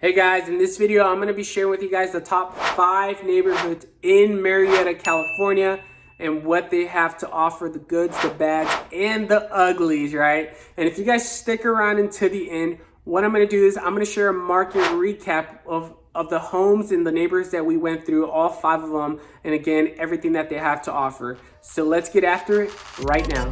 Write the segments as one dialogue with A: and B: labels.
A: Hey guys, in this video I'm going to be sharing with you guys the top 5 neighborhoods in Murrieta, California and what they have to offer, the goods, the bads, and the uglies, right? And if you guys stick around until the end, what I'm going to do is I'm going to share a market recap of the homes in the neighborhoods that we went through, all 5 of them, and again, everything that they have to offer. So let's get after it right now.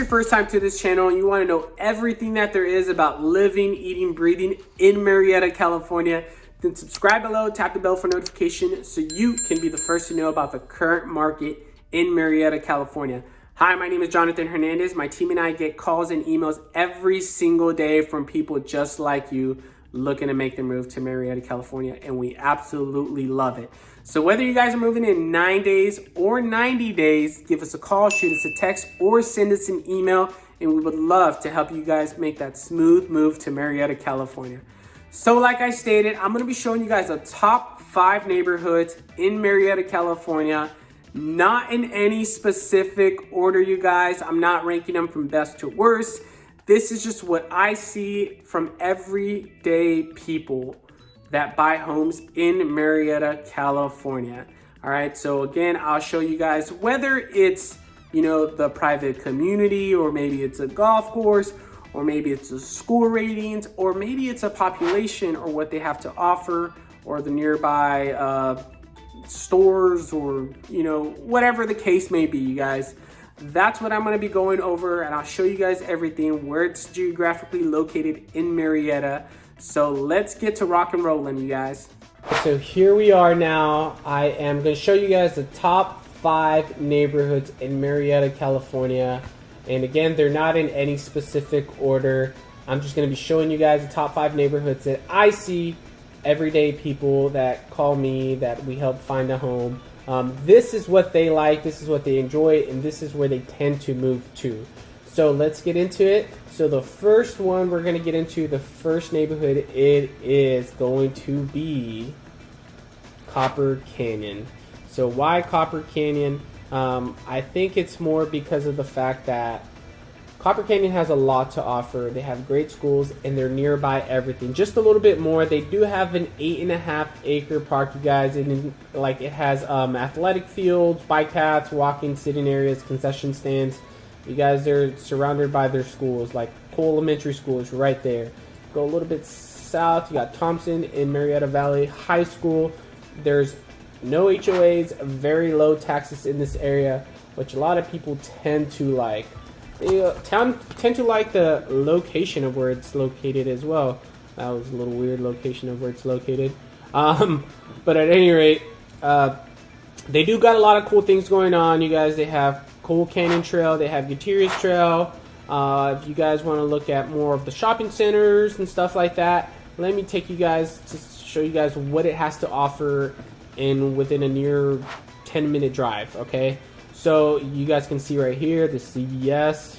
A: First time to this channel and you want to know everything that there is about living, eating, breathing in Murrieta, California, then subscribe below, tap the bell for notification so you can be the first to know about the current market in Murrieta, California. Hi, my name is Jonathan Hernandez. My team and I get calls and emails every single day from people just like you looking to make the move to Murrieta, California, and we absolutely love it. So whether you guys are moving in 9 days or 90 days, give us a call, shoot us a text, or send us an email, and we would love to help you guys make that smooth move to Murrieta, California. So like I stated, I'm going to be showing you guys the top 5 neighborhoods in Murrieta, California, not in any specific order, you guys. I'm not ranking them from best to worst. This is just what I see from everyday people that buy homes in Murrieta, California. All right, so again, I'll show you guys whether it's, the private community, or maybe it's a golf course, or maybe it's a school ratings, or maybe it's a population or what they have to offer, or the nearby stores, or, whatever the case may be, you guys. That's what I'm going to be going over, and I'll show you guys everything, where it's geographically located in Murrieta. So let's get to rock and rolling, you guys. So here we are now. I am going to show you guys the top 5 neighborhoods in Murrieta, California. And again, they're not in any specific order. I'm just going to be showing you guys the top 5 neighborhoods that I see everyday people that call me, that we help find a home. This is what they like, this is what they enjoy, and this is where they tend to move to. So let's get into it. So the first one we're going to get into, the first neighborhood, it is going to be Copper Canyon. So why Copper Canyon? I think it's more because of the fact that Copper Canyon has a lot to offer. They have great schools and they're nearby everything. Just a little bit more. They do have an 8.5 acre park, you guys. And it has athletic fields, bike paths, walking, sitting areas, concession stands. You guys are surrounded by their schools, like Cole Elementary School is right there. Go a little bit south, you got Thompson in Murrieta Valley High School. There's no HOAs, very low taxes in this area, which a lot of people tend to like. They tend to like the location of where it's located as well. That was a little weird, location of where it's located. But at any rate, they do got a lot of cool things going on, you guys. They have Coal Canyon Trail, they have Gutierrez Trail. If you guys want to look at more of the shopping centers and stuff like that, let me take you guys to show you guys what it has to offer within a near 10-minute drive, okay? So you guys can see right here the CVS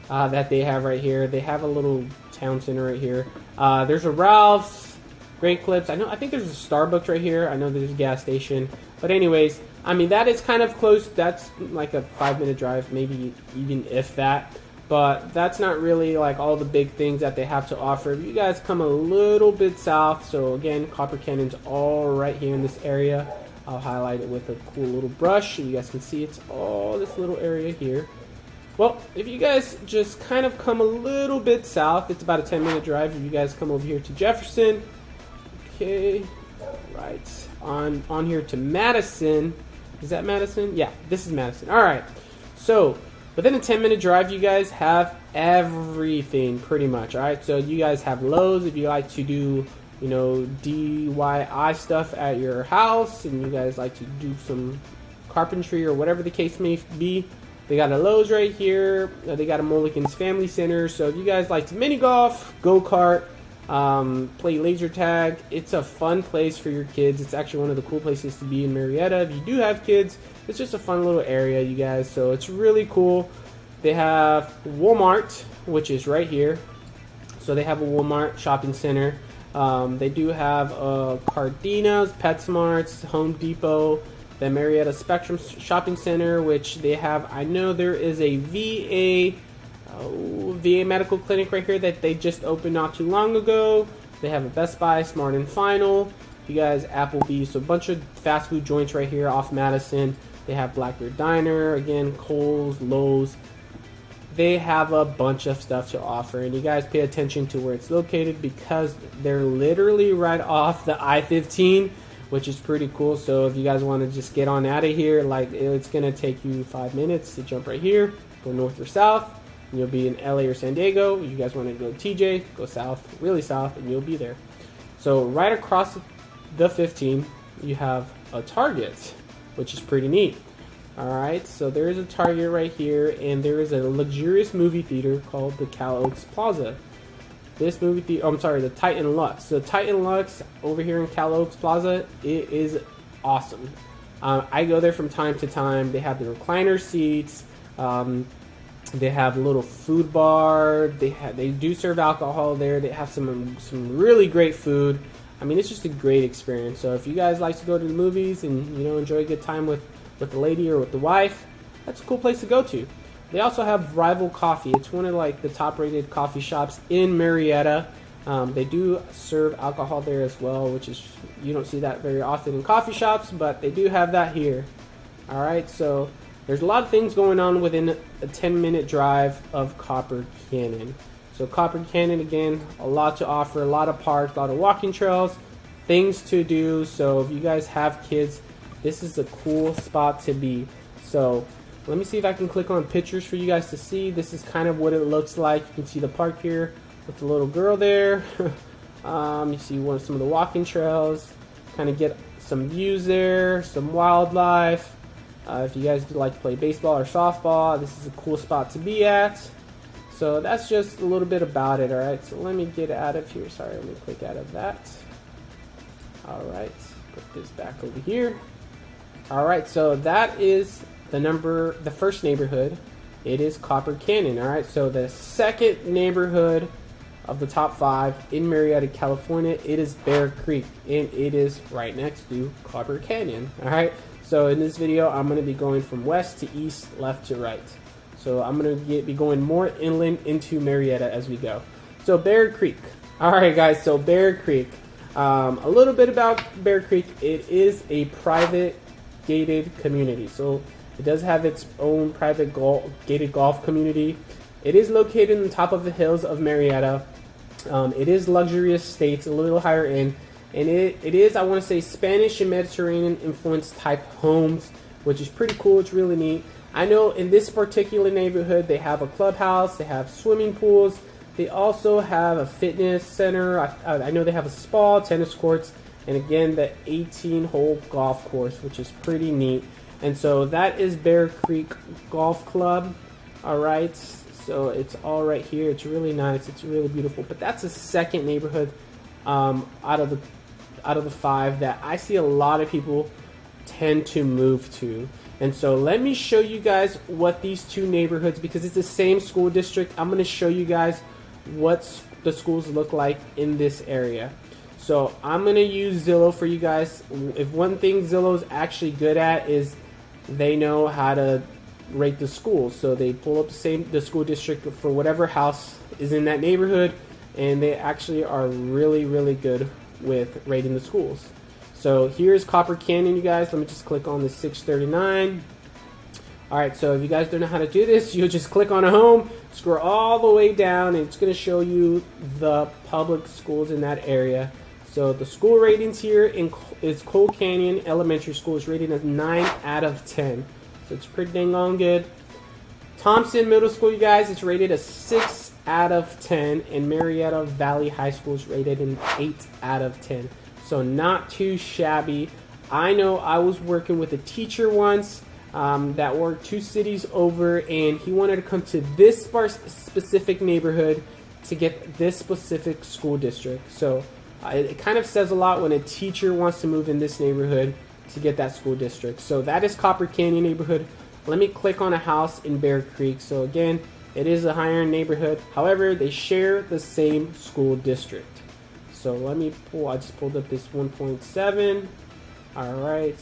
A: that they have right here. They have a little town center right here. There's a Ralph's, Great Clips. I think there's a Starbucks right here. I know there's a gas station. But anyways, I mean, that is kind of close. That's like a 5-minute drive, maybe even if that. But that's not really like all the big things that they have to offer. If you guys come a little bit south, so again, Copper Canyon's all right here in this area. I'll highlight it with a cool little brush. You guys can see it's all this little area here. Well, if you guys just kind of come a little bit south, it's about a 10-minute drive. If you guys come over here to Jefferson, okay, right on here to Madison. Is that Madison? Yeah, this is Madison. All right. So within a 10-minute drive, you guys have everything pretty much. All right. So you guys have Lowe's if you like to do, DIY stuff at your house, and you guys like to do some carpentry or whatever the case may be. They got a Lowe's right here. They got a Mulligan's Family Center. So if you guys like to mini golf, go-kart, play laser tag, it's a fun place for your kids. It's actually one of the cool places to be in Murrieta. If you do have kids, it's just a fun little area, you guys. So it's really cool. They have Walmart, which is right here. So they have a Walmart shopping center. They do have Cardina's, PetSmarts, Home Depot, the Murrieta Spectrum Shopping Center, which they have. I know there is a VA medical clinic right here that they just opened not too long ago. They have a Best Buy, Smart and Final. You guys, Applebee's, so a bunch of fast food joints right here off Madison. They have Blackbird Diner, again, Kohl's, Lowe's. They have a bunch of stuff to offer, and you guys pay attention to where it's located because they're literally right off the I-15, which is pretty cool. So if you guys want to just get on out of here, like, it's going to take you 5 minutes to jump right here, go north or south, and you'll be in LA or San Diego. You guys want to go TJ, go south, really south, and you'll be there. So right across the 15, you have a Target, which is pretty neat. Alright, so there is a Target right here, and there is a luxurious movie theater called the Cal Oaks Plaza. This movie theater, the Titan Lux. So Titan Lux over here in Cal Oaks Plaza, it is awesome. I go there from time to time. They have the recliner seats. They have a little food bar. They do serve alcohol there. They have some really great food. I mean, it's just a great experience. So if you guys like to go to the movies and, you know, enjoy a good time with the lady or with the wife, that's a cool place to go to. They also have Rival Coffee. It's one of like the top rated coffee shops in Murrieta. They do serve alcohol there as well, which is, you don't see that very often in coffee shops, but they do have that here. Alright, so there's a lot of things going on within a 10-minute drive of Copper Canyon. So Copper Canyon, again, a lot to offer, a lot of parks, a lot of walking trails, things to do. So if you guys have kids, this is a cool spot to be. So let me see if I can click on pictures for you guys to see. This is kind of what it looks like. You can see the park here with the little girl there. You see some of the walking trails. Kind of get some views there, some wildlife. If you guys like to play baseball or softball, this is a cool spot to be at. So that's just a little bit about it, alright? So let me get out of here. Sorry, let me click out of that. Alright, put this back over here. Alright, so that is the first neighborhood. It is Copper Canyon, alright? So the second neighborhood of the top 5 in Murrieta, California, it is Bear Creek, and it is right next to Copper Canyon, alright? So in this video, I'm going to be going from west to east, left to right. So I'm going to be going more inland into Murrieta as we go. So Bear Creek. Alright guys, so Bear Creek. A little bit about Bear Creek. It is a private gated community. So it does have its own private gated golf community. It is located in the top of the hills of Murrieta. It is luxurious estates, a little higher end. And it is, I want to say, Spanish and Mediterranean influenced type homes, which is pretty cool. It's really neat. I know in this particular neighborhood, they have a clubhouse, they have swimming pools, they also have a fitness center. I know they have a spa, tennis courts, and again, the 18-hole golf course, which is pretty neat. And so that is Bear Creek Golf Club. All right, so it's all right here. It's really nice. It's really beautiful. But that's a second neighborhood out of the 5 that I see a lot of people tend to move to. And so let me show you guys what these two neighborhoods, because it's the same school district, I'm going to show you guys what the schools look like in this area. So I'm going to use Zillow for you guys. If one thing Zillow's actually good at is they know how to rate the schools. So they pull up the school district for whatever house is in that neighborhood, and they actually are really, really good with rating the schools. So here's Copper Canyon, you guys. Let me just click on the 639. Alright, so if you guys don't know how to do this, you'll just click on a home, scroll all the way down, and it's going to show you the public schools in that area. So the school ratings here is Cole Canyon Elementary School is rated as 9 out of 10. So it's pretty dang on good. Thompson Middle School, you guys, is rated a 6 out of 10. And Murrieta Valley High School is rated an 8 out of 10. So not too shabby. I know I was working with a teacher once that worked 2 cities over, and he wanted to come to this specific neighborhood to get this specific school district. So it kind of says a lot when a teacher wants to move in this neighborhood to get that school district. So that is Copper Canyon neighborhood. Let me click on a house in Bear Creek. So again, it is a higher end neighborhood. However, they share the same school district. So let me pull, I just pulled up this 1.7. All right,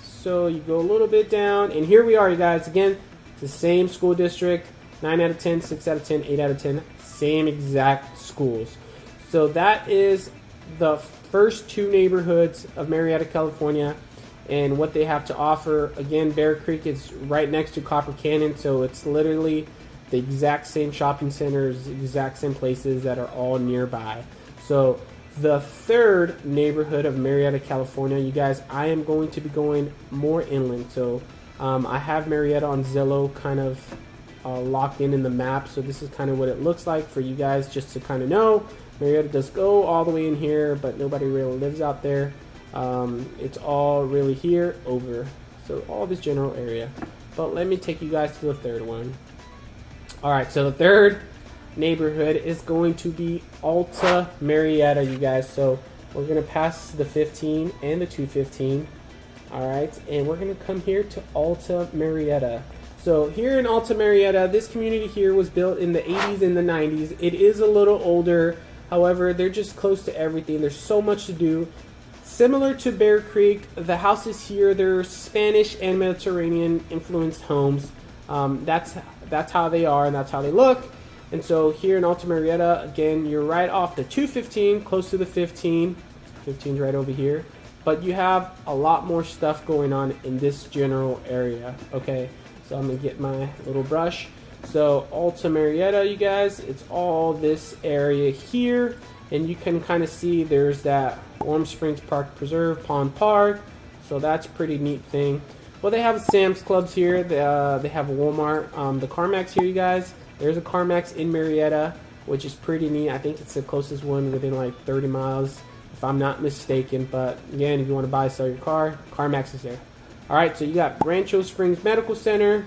A: so you go a little bit down, and here we are, you guys. Again, it's the same school district, 9 out of 10, 6 out of 10, 8 out of 10, same exact schools. So that is the first two neighborhoods of Murrieta, California, and what they have to offer. Again, Bear Creek is right next to Copper Canyon, so it's literally the exact same shopping centers, exact same places that are all nearby. So the third neighborhood of Murrieta, California, you guys, I am going to be going more inland. So I have Murrieta on Zillow kind of locked in the map. So this is kind of what it looks like for you guys, just to kind of know. Murrieta does go all the way in here, but nobody really lives out there. It's all really here over. So all this general area. But let me take you guys to the third one. All right, so the third neighborhood is going to be Alta Murrieta, you guys. So we're going to pass the 15 and the 215. All right, and we're going to come here to Alta Murrieta. So here in Alta Murrieta, this community here was built in the 80s and the 90s. It is a little older. However, they're just close to everything. There's so much to do. Similar to Bear Creek, the houses here, they're Spanish and Mediterranean influenced homes. That's how they are, and that's how they look. And so here in Alta Murrieta, again, you're right off the 215, close to the 15. 15's right over here. But you have a lot more stuff going on in this general area. Okay, so I'm going to get my little brush. So Alta Murrieta, you guys, it's all this area here. And you can kind of see there's that Warm Springs Park Preserve, Pond Park. So that's a pretty neat thing. Well, they have Sam's Clubs here. They have a Walmart. The CarMax here, you guys. There's a CarMax in Murrieta, which is pretty neat. I think it's the closest one within like 30 miles, if I'm not mistaken. But again, if you want to buy or sell your car, CarMax is there. All right, so you got Rancho Springs Medical Center.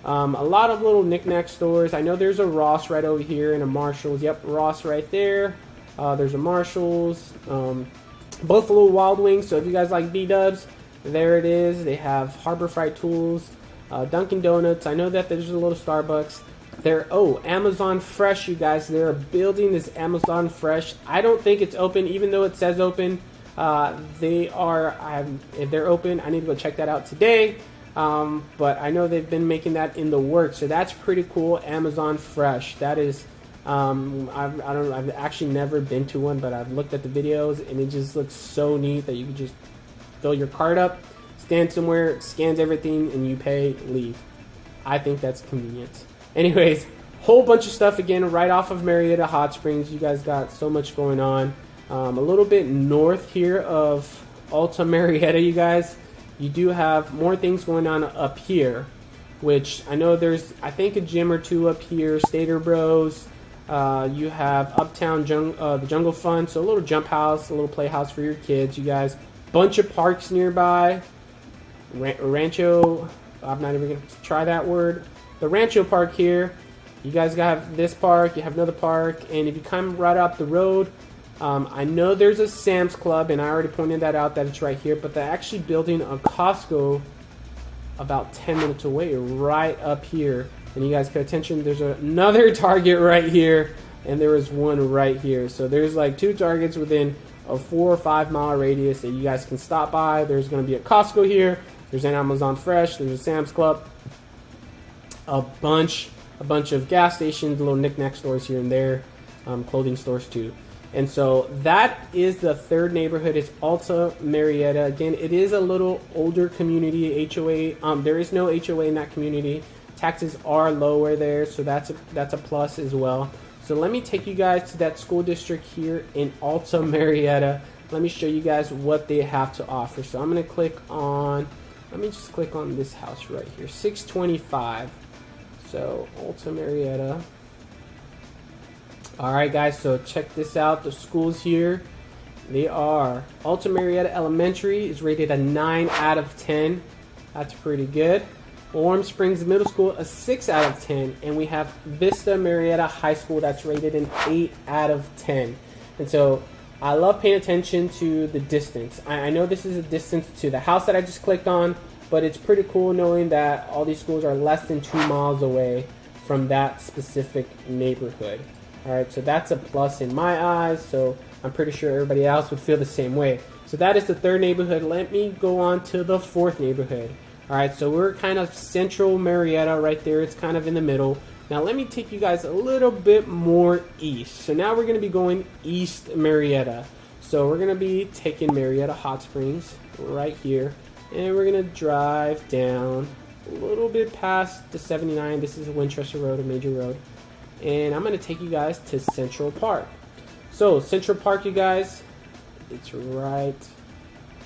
A: A lot of little knickknack stores. I know there's a Ross right over here and a Marshalls. Yep, Ross right there. There's a Marshalls. Buffalo Wild Wings. So if you guys like B-dubs, there it is. They have Harbor Freight Tools, Dunkin' Donuts. I know that there's a little Starbucks. Amazon Fresh, you guys. They're building this Amazon Fresh. I don't think it's open, even though it says open. If they're open, I need to go check that out today. But I know they've been making that in the works, so that's pretty cool. Amazon Fresh. That is. I've actually never been to one, but I've looked at the videos, and it just looks so neat that you can just fill your card up, stand somewhere, scans everything, and you pay, leave. I think that's convenient. Anyways, whole bunch of stuff again right off of Murrieta Hot Springs. You guys got so much going on. A little bit north here of Alta Murrieta, you guys, you do have more things going on up here, which I know there's, I think, a gym or two up here, Stater Bros. You have Uptown the Jungle Fun, so a little jump house, a little playhouse for your kids, you guys. Bunch of parks nearby. Rancho, I'm not even going to try that word. The Rancho Park here, you guys have this park, you have another park, and if you come right up the road, I know there's a Sam's Club, and I already pointed that out, that it's right here, but they're actually building a Costco about 10 minutes away, right up here. And you guys pay attention, there's another Target right here, and there is one right here. So there's like two Targets within a 4 or 5 mile radius that you guys can stop by. There's going to be a Costco here, there's an Amazon Fresh, there's a Sam's Club, a bunch of gas stations, little knickknack stores here and there, clothing stores too. And so that is the third neighborhood. It's Alta Murrieta. Again, it is a little older community. HOA, there is no HOA in that community. Taxes are lower there, so that's a plus as well. So let me take you guys to that school district here in Alta Murrieta. Let me show you guys what they have to offer. So I'm going to click on, let me just click on this house right here, 625. So Alta Murrieta. All right, guys, so check this out. The schools here, they are Alta Murrieta Elementary is rated a 9 out of 10. That's pretty good. Warm Springs Middle School, a 6 out of 10. And we have Vista Murrieta High School, that's rated an 8 out of 10. And so I love paying attention to the distance. I know this is a distance to the house that I just clicked on, but it's pretty cool knowing that all these schools are less than 2 miles away from that specific neighborhood. All right, so that's a plus in my eyes. So I'm pretty sure everybody else would feel the same way. So that is the third neighborhood. Let me go on to the fourth neighborhood. All right, so we're kind of central Murrieta right there. It's kind of in the middle. Now let me take you guys a little bit more east. So now we're going to be going East Murrieta. So we're going to be taking Murrieta Hot Springs right here. And we're going to drive down a little bit past the 79. This is Winchester Road, a major road. And I'm going to take you guys to Central Park. So Central Park, you guys, it's right...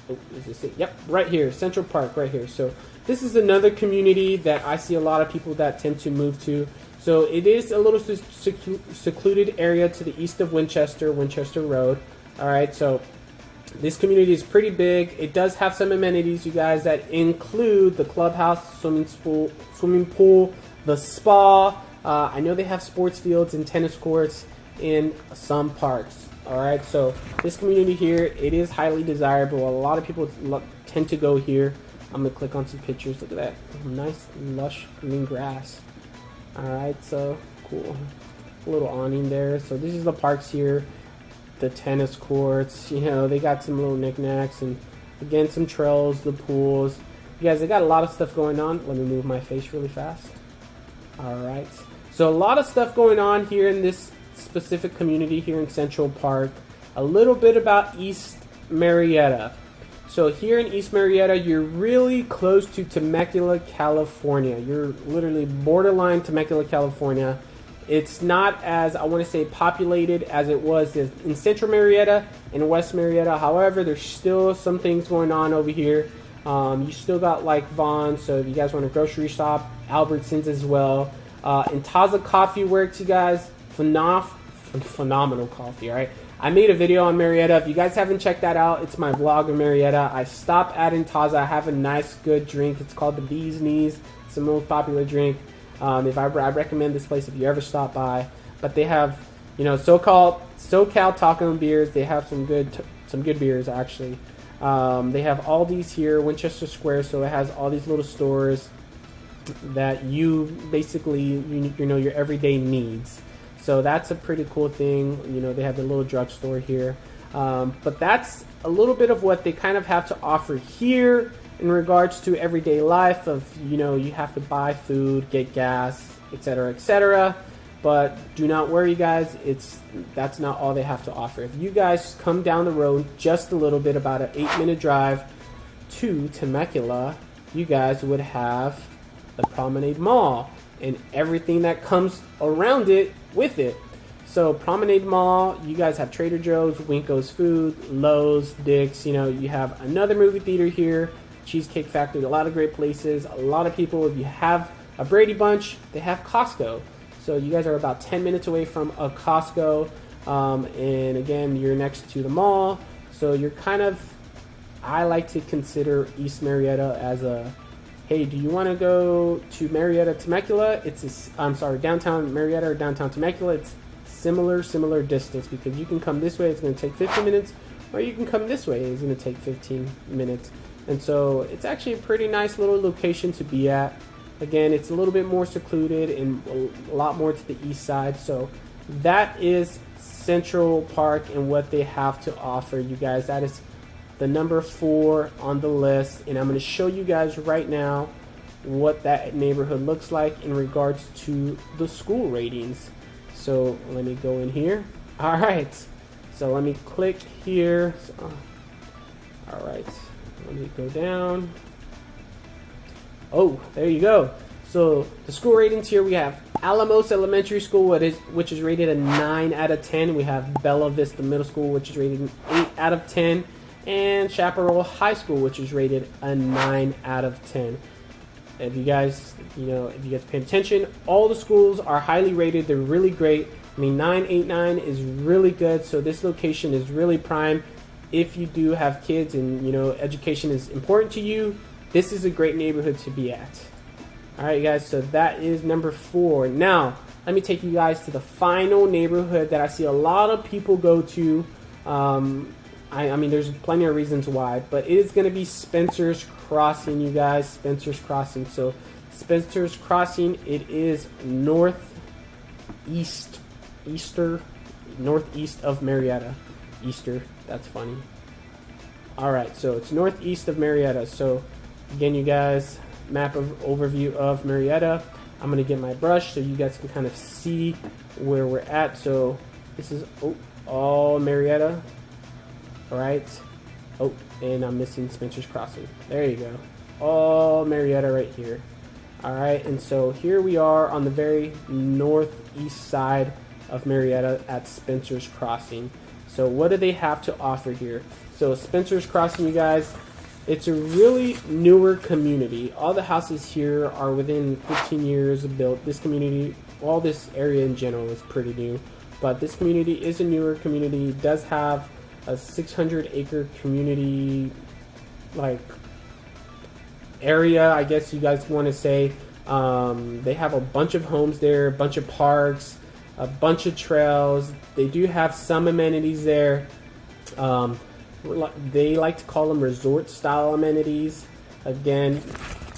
A: Oh, is this it? Yep, right here, Central Park, right here. So this is another community that I see a lot of people that tend to move to. So it is a little secluded area to the east of Winchester Road. All right, so this community is pretty big. It does have some amenities, you guys, that include the clubhouse, swimming pool, the spa. I know they have sports fields and tennis courts in some parks. All right, so this community here, it is highly desirable. A lot of people tend to go here. I'm gonna click on some pictures. Look at that nice lush green grass. All right, so cool. A little awning there. So this is the parks here, the tennis courts. You know, they got some little knickknacks and again some trails, the pools. You guys, they got a lot of stuff going on. Let me move my face really fast. All right, so a lot of stuff going on here in this specific community here in Central Park. A little bit about East Murrieta. So here in East Murrieta, you're really close to Temecula, California. You're literally borderline Temecula, California. It's not as, I want to say, populated as it was in Central Murrieta and West Murrieta. However, there's still some things going on over here. You still got like Vaughn's, so if you guys want a grocery shop, Albertsons as well. And Taza Coffee Works, you guys. Phenomenal coffee, all right? I made a video on Murrieta. If you guys haven't checked that out, it's my vlog of Murrieta. I stopped at Taza. I have a nice, good drink. It's called the Bee's Knees. It's the most popular drink. I recommend this place if you ever stop by. But they have, you know, SoCal taco and beers. They have some good beers actually. They have all these here, Winchester Square. So it has all these little stores that you basically you know your everyday needs. So that's a pretty cool thing. You know, they have the little drugstore here. But that's a little bit of what they kind of have to offer here in regards to everyday life of, you know, you have to buy food, get gas, etc., etc. But do not worry, guys. That's not all they have to offer. If you guys come down the road just a little bit, about an 8-minute drive to Temecula, you guys would have the Promenade Mall and everything that comes around it with it. So Promenade Mall, you guys have Trader Joe's, Winko's Food, Lowe's, Dick's. You know, you have another movie theater here, Cheesecake Factory, a lot of great places. A lot of people, if you have a Brady Bunch, they have Costco. So you guys are about 10 minutes away from a Costco. And again, you're next to the mall. So you're kind of, I like to consider East Murrieta as a, hey, do you want to go to Murrieta, Temecula? Downtown Murrieta or downtown Temecula. It's similar distance, because you can come this way, it's going to take 15 minutes, or you can come this way, it's going to take 15 minutes. And so it's actually a pretty nice little location to be at. Again, it's a little bit more secluded and a lot more to the east side. So that is Central Park and what they have to offer, you guys. That is the number 4 on the list, and I'm going to show you guys right now what that neighborhood looks like in regards to the school ratings. So let me go in here. All right, so let me click here. All right, let me go down. Oh, there you go. So the school ratings here, we have Alamos Elementary School, which is rated a 9 out of 10. We have Bella Vista Middle School, which is rated an 8 out of 10. And Chaparral High School, which is rated a 9 out of 10. If you guys pay attention, all the schools are highly rated. They're really great. I mean, 989 is really good. So this location is really prime. If you do have kids and, you know, education is important to you, this is a great neighborhood to be at. All right, guys, so that is number 4. Now, let me take you guys to the final neighborhood that I see a lot of people go to. I mean, there's plenty of reasons why, but it is going to be Spencer's Crossing, you guys. Spencer's Crossing. So Spencer's Crossing, it is northeast of Murrieta. Easter. That's funny. All right, so it's northeast of Murrieta. So again, you guys, map of overview of Murrieta. I'm gonna get my brush so you guys can kind of see where we're at. So this is all Murrieta. All right. Oh, and I'm missing Spencer's Crossing. There you go. All Murrieta right here. All right, and so here we are on the very northeast side of Murrieta at Spencer's Crossing. So what do they have to offer here? So Spencer's Crossing, you guys, it's a really newer community. All the houses here are within 15 years of built. This community, all this area in general is pretty new, but this community is a newer community. It does have a 600-acre community, like, area, I guess you guys want to say. They have a bunch of homes there, a bunch of parks, a bunch of trails. They do have some amenities there. They like to call them resort style amenities. Again,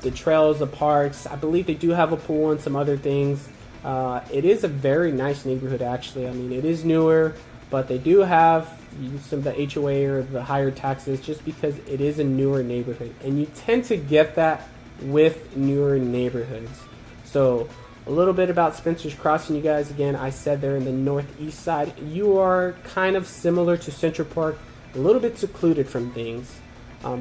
A: the trails, the parks. I believe they do have a pool and some other things. It is a very nice neighborhood, actually. I mean, it is newer, but they do have some of the HOA or the higher taxes just because it is a newer neighborhood. And you tend to get that with newer neighborhoods. So a little bit about Spencer's Crossing, you guys. Again, I said they're in the northeast side. You are kind of similar to Central Park, a little bit secluded from things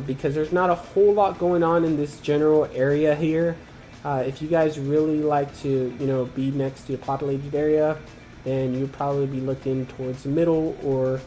A: because there's not a whole lot going on in this general area here. If you guys really like to, be next to a populated area, then you'll probably be looking towards the middle or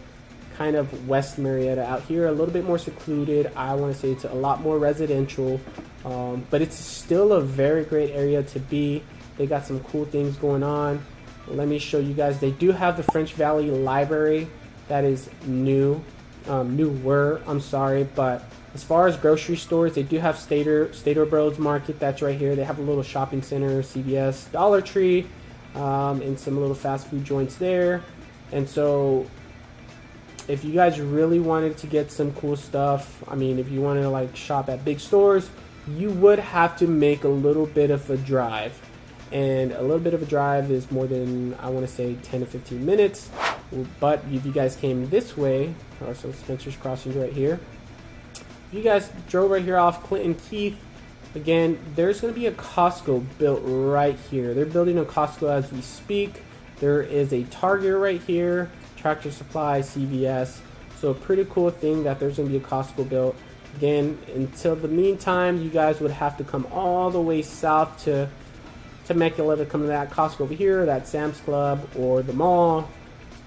A: kind of West Murrieta out here, a little bit more secluded. I want to say it's a lot more residential, but it's still a very great area to be. They got some cool things going on. Let me show you guys. They do have the French Valley Library that is newer, I'm sorry, but as far as grocery stores, they do have Stater Bros Market. That's right here. They have a little shopping center, CVS, Dollar Tree, and some little fast food joints there. And so if you guys really wanted to get some cool stuff, I mean, if you wanted to like shop at big stores, you would have to make a little bit of a drive. And a little bit of a drive is more than, I want to say, 10 to 15 minutes. But if you guys came this way, or so Spencer's Crossing right here, if you guys drove right here off Clinton Keith, again, there's going to be a Costco built right here. They're building a Costco as we speak. There is a Target right here, Tractor Supply, CVS. So a pretty cool thing that there's going to be a Costco built. Again, until the meantime, you guys would have to come all the way south to Temecula to come to that Costco over here, that Sam's Club, or the mall,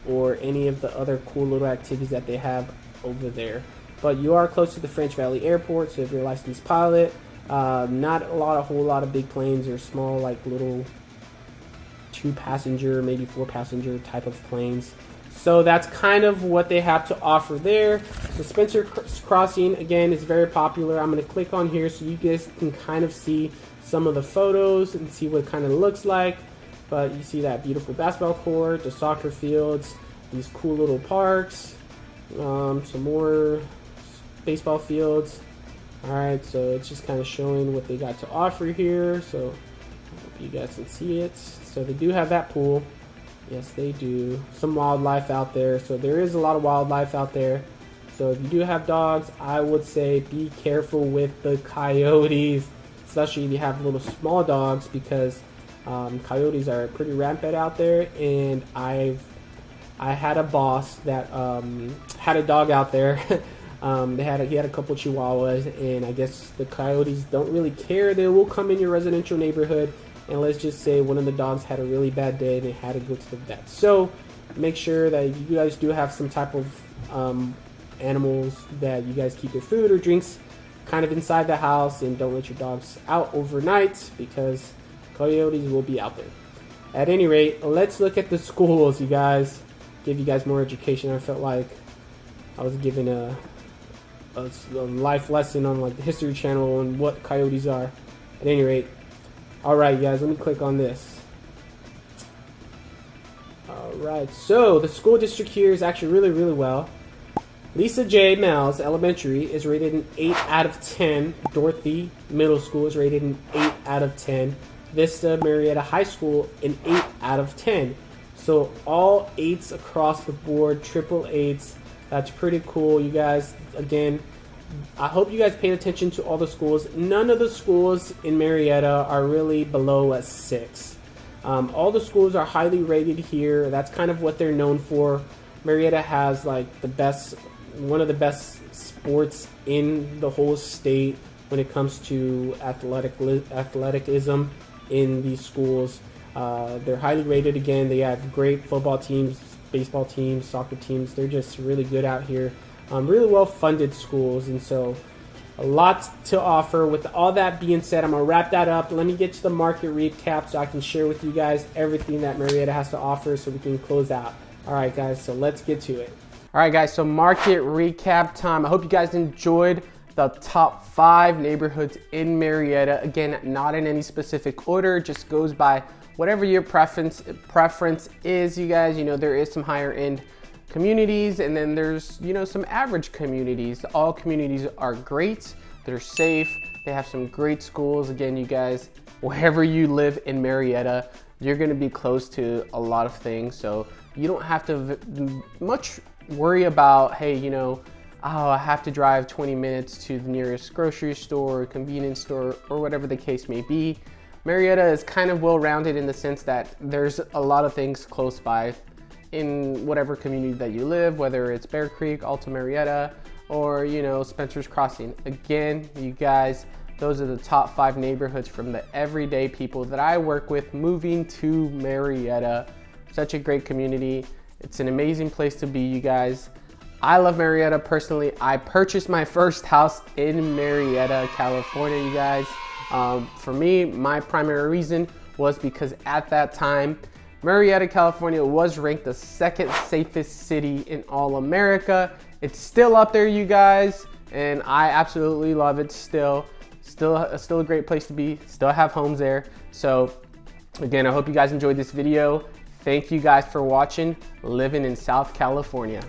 A: or any of the other cool little activities that they have over there. But you are close to the French Valley Airport, so if you're a licensed pilot, not a whole lot of big planes or small, like little 2-passenger, maybe 4-passenger type of planes. So that's kind of what they have to offer there. So Spencer's Crossing, again, is very popular. I'm going to click on here so you guys can kind of see some of the photos and see what it kind of looks like. But you see that beautiful basketball court, the soccer fields, these cool little parks, some more baseball fields. Alright, so it's just kind of showing what they got to offer here. So I hope you guys can see it. So they do have that pool. Yes, they do. Some wildlife out there. So there is a lot of wildlife out there. So if you do have dogs, I would say be careful with the coyotes, especially if you have little small dogs, because coyotes are pretty rampant out there. And I had a boss that had a dog out there. He had a couple chihuahuas, and I guess the coyotes don't really care. They will come in your residential neighborhood, and let's just say one of the dogs had a really bad day and they had to go to the vet. So make sure that you guys do have some type of animals that you guys keep your food or drinks kind of inside the house, and don't let your dogs out overnight because coyotes will be out there. At any rate, let's look at the schools, you guys. Give you guys more education. I felt like I was giving a life lesson on like the History Channel and what coyotes are. At any rate, alright guys, let me click on this. Alright, so the school district here is actually really well. Lisa J. Mel's Elementary is rated an 8 out of 10. Dorothy Middle School is rated an 8 out of 10. Vista Murrieta High School an 8 out of 10. So all 8s across the board, triple 8s. That's pretty cool, you guys. Again, I hope you guys paid attention to all the schools. None of the schools in Murrieta are really below a 6. All the schools are highly rated here. That's kind of what they're known for. Murrieta has like one of the best sports in the whole state when it comes to athleticism in these schools. They're highly rated. Again, they have great football teams, baseball teams, soccer teams. They're just really good out here. Really well funded schools, and so a lot to offer. With all that being said, I'm gonna wrap that up. Let me get to the market recap so I can share with you guys everything that Murrieta has to offer so we can close out. All right, guys, so let's get to it. All right, guys, so market recap time. I hope you guys enjoyed the top 5 neighborhoods in Murrieta. Again, not in any specific order, just goes by whatever your preference is. You guys, there is some higher end communities, and then there's some average communities. All communities are great, they're safe, they have some great schools. Again, you guys, wherever you live in Murrieta, you're going to be close to a lot of things, so you don't have to much worry about, hey, oh, I have to drive 20 minutes to the nearest grocery store or convenience store or whatever the case may be. Murrieta is kind of well-rounded in the sense that there's a lot of things close by in whatever community that you live, whether it's Bear Creek, Alta Murrieta, or Spencer's Crossing. Again, you guys, those are the top 5 neighborhoods from the everyday people that I work with moving to Murrieta. Such a great community. It's an amazing place to be, you guys. I love Murrieta personally. I purchased my first house in Murrieta, California, you guys. For me, my primary reason was because at that time, Murrieta, California was ranked the 2nd safest city in all America. It's still up there, you guys, and I absolutely love it still. Still a great place to be. Still have homes there. So again, I hope you guys enjoyed this video. Thank you guys for watching. Living in South California.